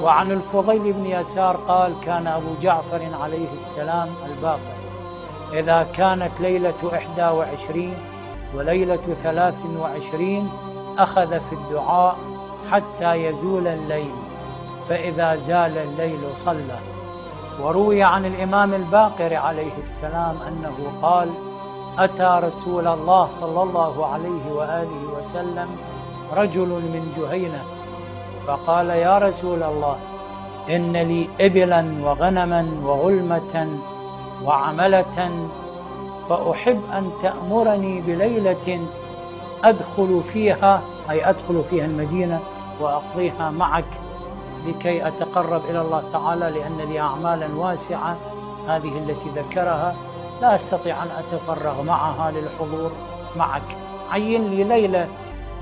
وعن الفضيل بن يسار قال: كان أبو جعفر عليه السلام الباقر إذا كانت ليلة 21 وليلة 23 أخذ في الدعاء حتى يزول الليل، فإذا زال الليل صلى. وروي عن الإمام الباقر عليه السلام أنه قال: أتى رسول الله صلى الله عليه وآله وسلم رجل من جهينة فقال: يا رسول الله، إن لي إبلا وغنما وغلمة وعملة، فأحب أن تأمرني بليلة أدخل فيها، أي أدخل فيها المدينة وأقضيها معك لكي أتقرب إلى الله تعالى، لأن لي أعمالا واسعة هذه التي ذكرها لا أستطيع أن أتفرغ معها للحضور معك، عين لي ليلة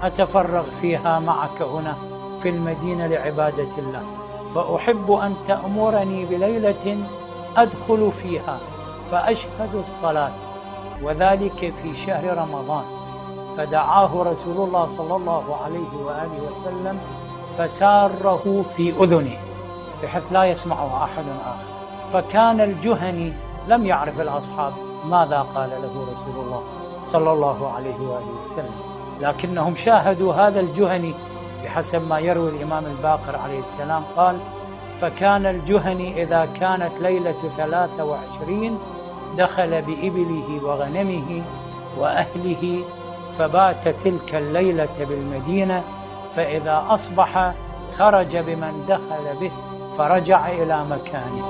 أتفرغ فيها معك هنا في المدينة لعبادة الله، فأحب أن تأمرني بليلة أدخل فيها فأشهد الصلاة، وذلك في شهر رمضان. فدعاه رسول الله صلى الله عليه وآله وسلم فساره في أذنه بحيث لا يسمعه أحد آخر. فكان الجهني لم يعرف الأصحاب ماذا قال له رسول الله صلى الله عليه وآله وسلم، لكنهم شاهدوا هذا الجهني بحسب ما يروي الإمام الباقر عليه السلام قال: فكان الجهني إذا كانت ليلة 23 دخل بإبله وغنمه وأهله فبات تلك الليلة بالمدينة، فإذا أصبح خرج بمن دخل به فرجع إلى مكانه.